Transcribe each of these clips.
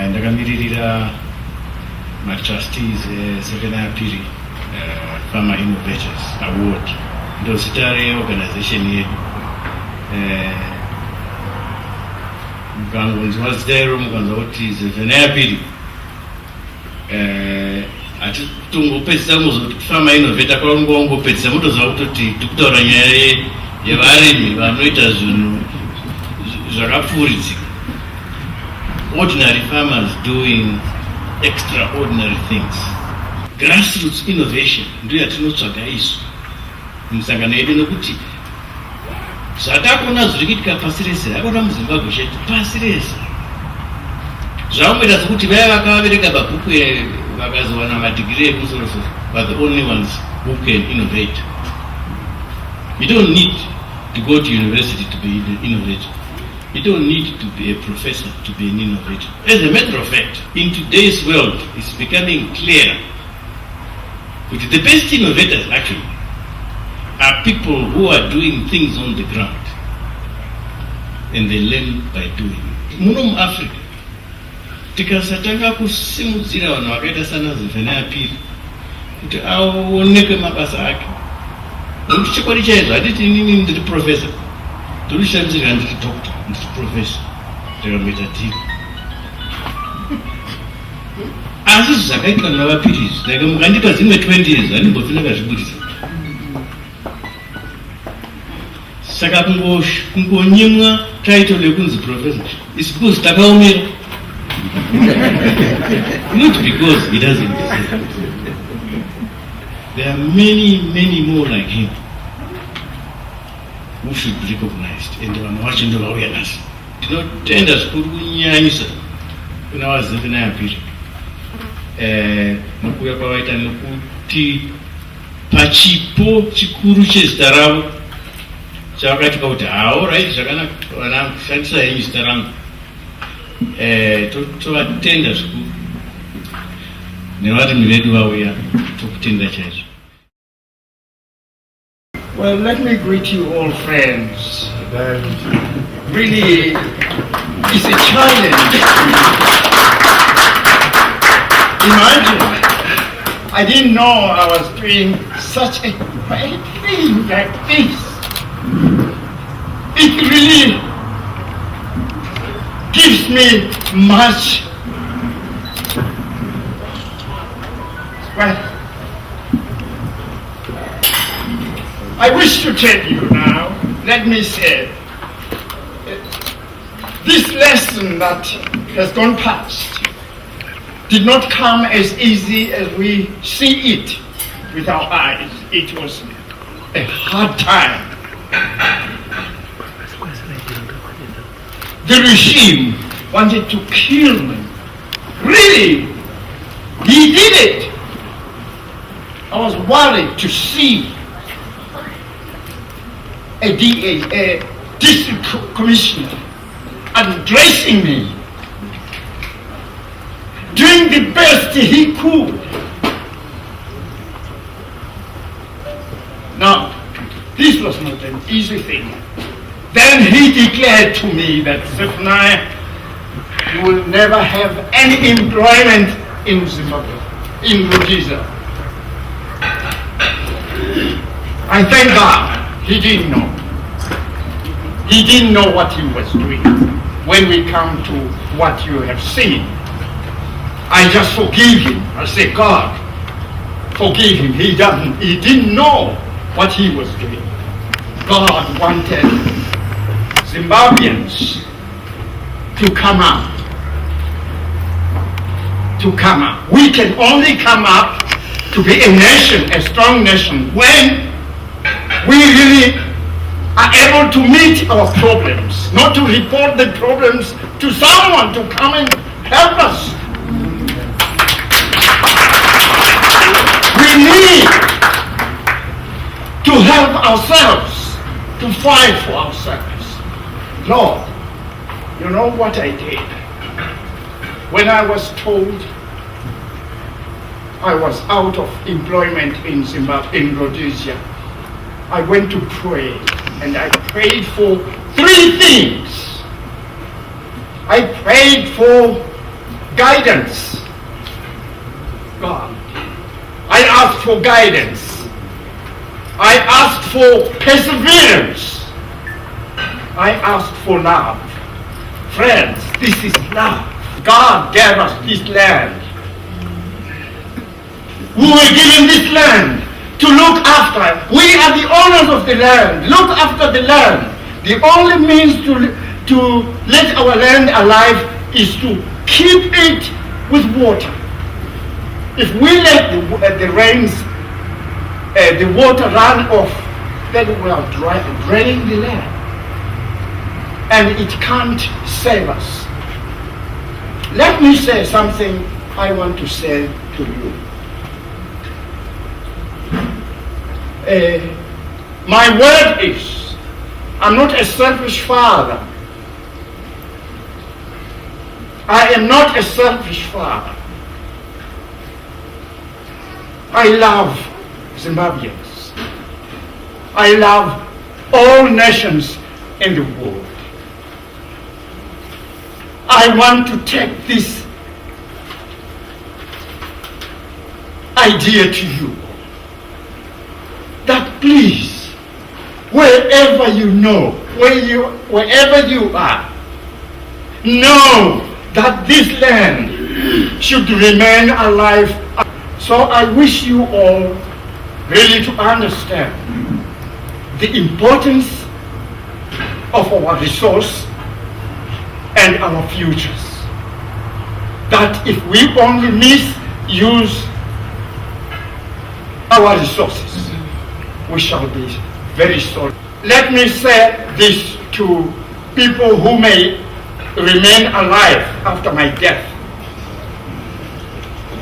ndakamiririra ma-trustees Phiri Farmer Innovators Award. Ndo zita reorganization yedu. Mukangonzwa zita iro mukanzwa kuti Phiri atitongopedzisa muzoti Farmer Innovator kwangongopedzisa mutoziva kuti tikutaura nyaya yevarimi vanoita zvinhu zvakapfuridzika. Ordinary farmers doing extraordinary things. Grassroots innovation ndiyo yatinotsvaga isu musangano yedu, nekuti zvatakuona zviri kuitika pasi rese akaona muZimbabwe chedu, pasi rese zvakumboita sekuti vaya vakavavereka mabhuku vakazowana madigiri ekumusoro-soro but the only ones who can innovate. You don't need to go to university to be an innovator. You don't need to be a professor to be an innovator. As a matter of fact, in today's world, it's becoming clear that the best innovators actually are people who are doing things on the ground and they learn by doing. Muno muAfrica, tikasatanga kusimudzira vanhu vakaita sana Phiri kuti aonekwe mabasa ake. Nokuti chikwadi chaizvo hatiti inini ndiri professor, ndorishamisira ndiri doctor, ndiri professor, ndakamboita dhiri. Asi zvakaitwa navaPhiri izvi, dai mukandipa dzimwe 20 years handimbofina kazvibudisa. Saka kungonyimwa title yekunzi professor is because takaomera. Not because he doesn't deserve it. There are many more like him who should be recognized, and vanhu vacho ndo vauya nasi. Tinotenda zvikuru kunyanyisa kuna vaZimbabwe nokuuya kwavaita, nokuti pachipo chikuru chezita ravo chavakati kuti right, zvakanaka vana kushandisa henyu zita rangu. Tovatenda zvikuru nevarimi vedu vauya, tokutenda chaizvo. Well, let me greet you all, friends. Really, it's a challenge. Imagine, I didn't know I was doing such a great thing like this. It really gives me much. Well, I wish to tell you now, let me say, this lesson that has gone past did not come as easy as we see it with our eyes. It was a hard time. The regime wanted to kill me. Really, he did it. I was worried to see a district commissioner addressing me, doing the best he could. Now, this was not an easy thing. Then he declared to me that Zephaniah, you will never have any employment in Zimbabwe, in Rhodesia. I thank God he didn't know. He didn't know what he was doing. When we come to what you have seen, I just forgive him. I say, God, forgive him. He didn't know what he was doing. God wanted Zimbabweans to come up. To come up. We can only come up to be a nation, a strong nation, when we really are able to meet our problems, not to report the problems to someone to come and help us. We need to help ourselves, to fight for ourselves. Lord, you know what I did? When I was told I was out of employment in Zimbabwe, in Rhodesia, I went to pray, and I prayed for 3 things. I prayed for guidance. God, I ask for guidance. I ask for perseverance. I ask for love. Friends, this is love. God gave us this land. We were given this land to look after. We are the owners of the land. Look after the land. The only means to let our land alive is to keep it with water. If we let the rains, the water run off, then we are draining the land. And it can't save us. Let me say something I want to say to you. My word is, I'm not a selfish father. I am not a selfish father. I love Zimbabweans. I love all nations in the world. I want to take this idea to you, that please, wherever you know, wherever you are, know that this land should remain alive. So I wish you all really to understand the importance of our resource and our futures. That if we only misuse our resources, we shall be very sorry. Let me say this to people who may remain alive after my death.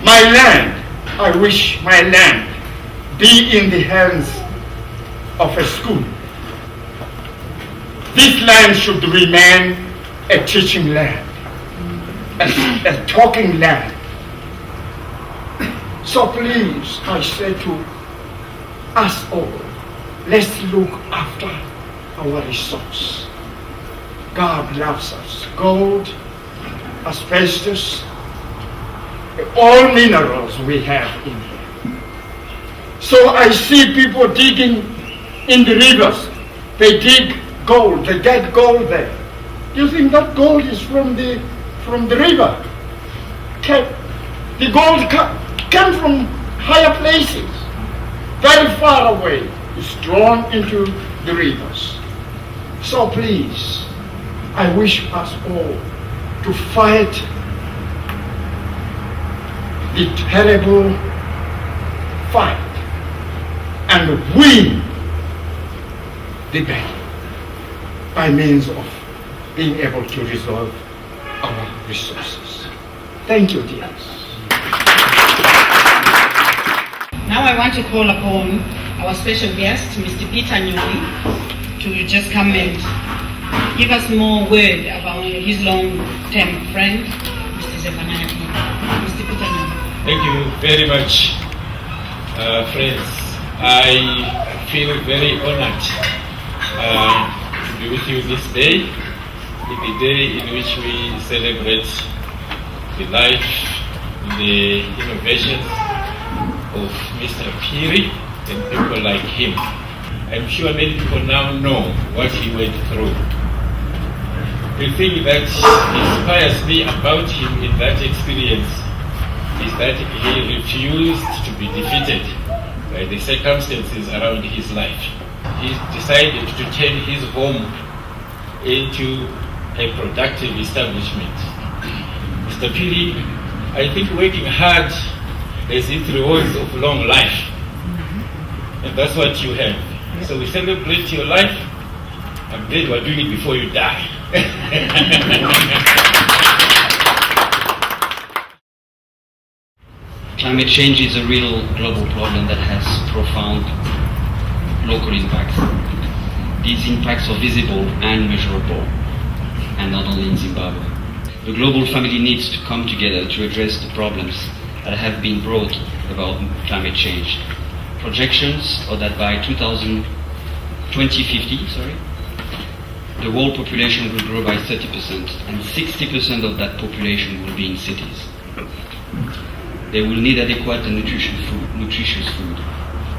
My land, I wish my land be in the hands of a school. This land should remain a teaching land, a talking land. So please, I say to us all, let's look after our resource. God loves us. Gold, asbestos, all minerals we have in here. So I see people digging in the rivers. They dig gold, they get gold there. Do you think that gold is from the river? The gold came from higher places, very far away. It's drawn into the rivers. So please, I wish us all to fight the terrible fight and win the battle by means of being able to resolve our resources. Thank you, dears. Now I want to call upon our special guest, Mr. Peter Nyoni, to just come and give us more word about his long-term friend, Mr. Zephaniah. Mr. Peter Nyoni. Thank you very much, friends. I feel very honored to be with you this day, the day in which we celebrate the life, the innovations of Mr. Phiri and people like him. I'm sure many people now know what he went through. The thing that inspires me about him in that experience is that he refused to be defeated by the circumstances around his life. He decided to turn his home into a productive establishment. Mr. Phiri, I think working hard has its rewards of long life. And that's what you have. So we celebrate your life. I'm glad you are doing it before you die. Climate change is a real global problem that has profound local impacts. These impacts are visible and measurable, and not only in Zimbabwe. The global family needs to come together to address the problems that have been brought about climate change. Projections are that by 2050, the world population will grow by 30%, and 60% of that population will be in cities. They will need adequate and nutritious food.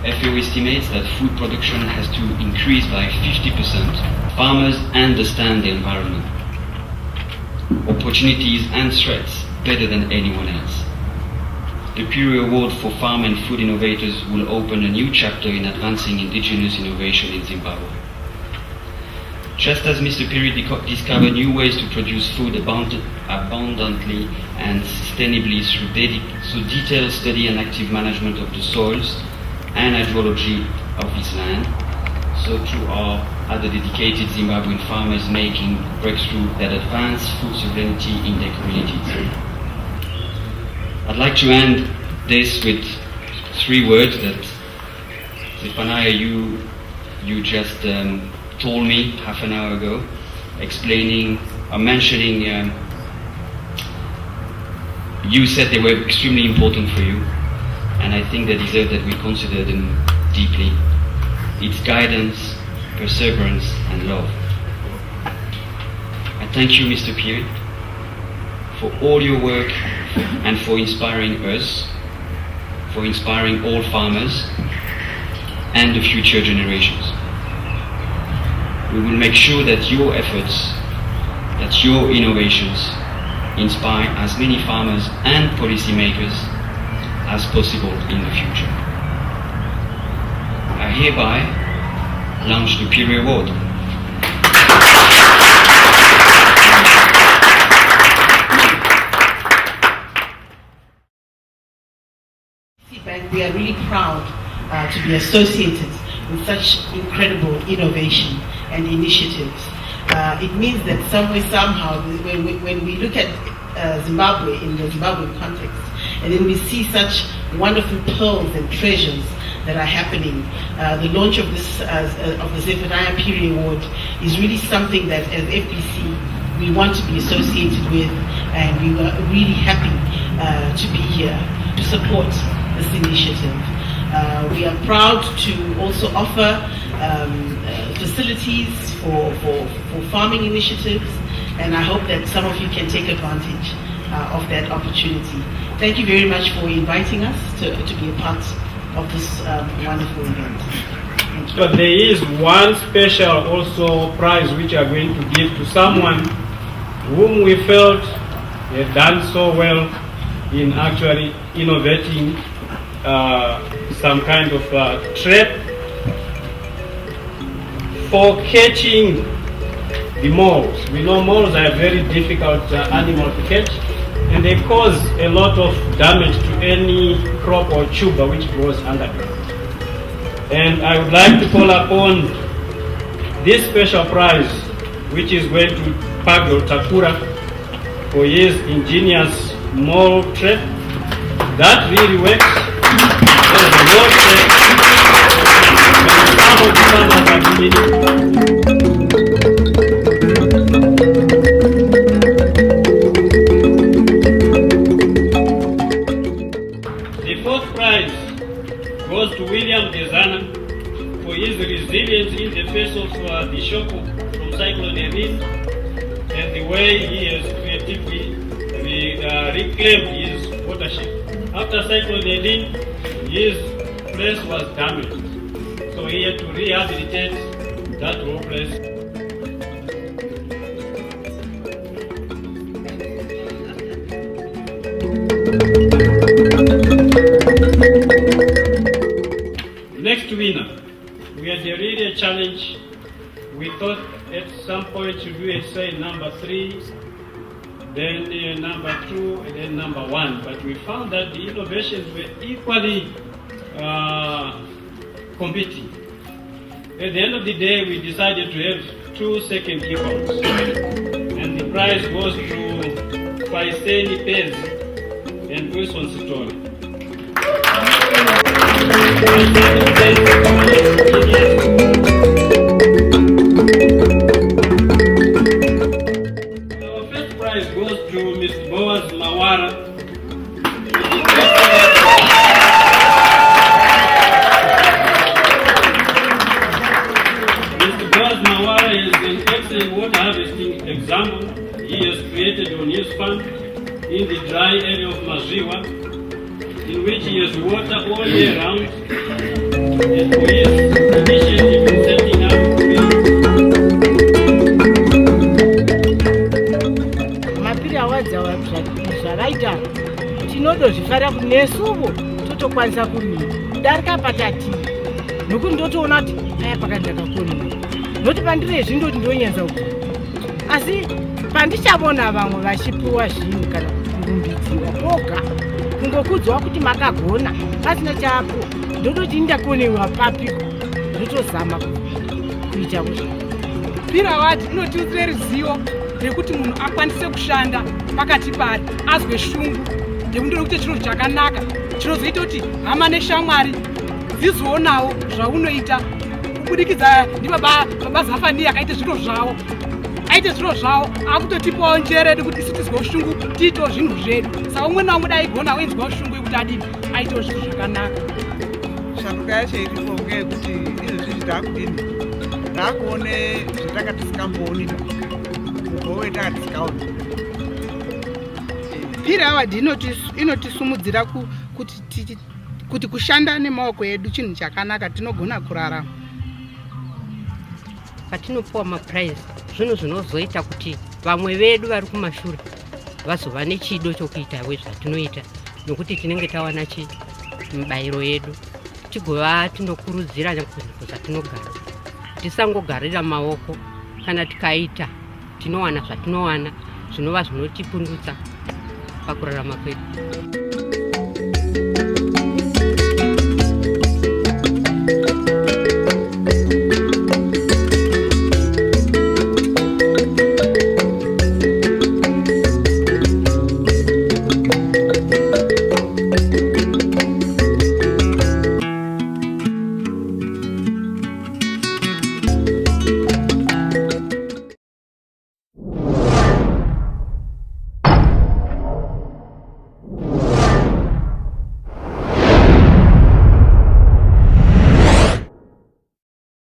FAO estimates that food production has to increase by 50%. Farmers understand the environment, opportunities and threats better than anyone else. The Phiri Award for Farm and Food Innovators will open a new chapter in advancing indigenous innovation in Zimbabwe. Just as Mr. Phiri discovered new ways to produce food abundantly and sustainably through detailed study and active management of the soils and hydrology of his land, so too are other dedicated Zimbabwean farmers making breakthrough that advance food sovereignty in their communities. I'd like to end this with 3 words that Zephaniah, you just told me half an hour ago, explaining or mentioning, you said they were extremely important for you, and I think they deserve that we consider them deeply. It's guidance, perseverance, and love. I thank you, Mr. Phiri, for all your work and for inspiring us, for inspiring all farmers and the future generations. We will make sure that your efforts, that your innovations inspire as many farmers and policymakers as possible in the future. I hereby launch the Phiri Award. We are really proud to be associated with such incredible innovation and initiatives. It means that somehow, when we look at Zimbabwe in the Zimbabwean context, and then we see such wonderful pearls and treasures that are happening, the launch of this of the Zephaniah Phiri Award is really something that, as FBC, we want to be associated with, and we were really happy to be here to support this initiative. We are proud to also offer facilities for farming initiatives, and I hope that some of you can take advantage of that opportunity. Thank you very much for inviting us to be a part of this wonderful event. Thank you. So there is one special also prize which we are going to give to someone whom we felt had done so well in actually innovating some kind of trap for catching the moles. We know moles are a very difficult animal to catch, and they cause a lot of damage to any crop or tuber which grows under them. And I would like to call upon this special prize, which is going to Pablo Takura for his ingenious mole trap that really works. There's a mole trap, and some of the farmers are doing it. Goes to William Gezana for his resilience in the face of the shock from Cyclone Erin, and the way he has creatively reclaimed his watershed. After Cyclone Erin, his place was damaged, so he had to rehabilitate that whole place. Next winner, we had really a challenge. We thought at some point to do a say number 3, then number 2, and then number 1. But we found that the innovations were equally competing. At the end of the day, we decided to have 2 second equals. And the prize goes to Paiseni Pez and Wilson Sitori. Our first prize goes to Mr. Boaz Mawara. Mr. Boaz Mawara is an excellent one in the dry area of Maziwa, in which he has water all year round, and for his initiative in setting up mapiri awadzawa zvavaita tinodozvifarira kuti nesuvo totokwanisa kurima kudarika patati nokuti ndotoona kuti aya pakati ndakakonera noti pandirezvi ndoti ndonyanza ku asi pandichavona vamwe vachipiwa zvinhu kana kurumbidziwa koga kungokudzwa kuti makagona pasina chapo ndototi ndakonewa papiko ndotozama kuita kuti pirawadi inotiudzire ruzivo rekuti munhu akwanise kushanda pakati pari azwe shungu ndekundori kuti chinhu chakanaka chinozoita kuti hama neshamwari dzizoonawo zvaunoita kubudikidza ndibaba Zafani akaita zviro zvavo aite zviro zvavo akutotipawo njere kuti isu tizwe ushungu tiitewo zvinhu zvedu saka umwe naumwe dai gona wenzwa ushungu yekuti adini aitewo zvinhu zvakanaka. Shanduka yacho iripo ngeyekuti izvezvi taakudini taakuone zvatanga tisingambooni mugowe tanga tisikaoni. Phiri awadi inotisimudzira kuti kushanda nemaoko edu chinhu chakanaka tinogona kurarama. Patinopuwa maprize zvinhu zvinozoita kuti vamwe vedu vari kumashure vazova nechido chokuita zvatinoita nokuti tinenge tawana mibayiro yedu tigova tinokurudzira nzvimbo dzatinogara tisangogarira maoko kana tikaita tinowana zvatinowana zvinova zvinotipundutsa pakurarama kwedu.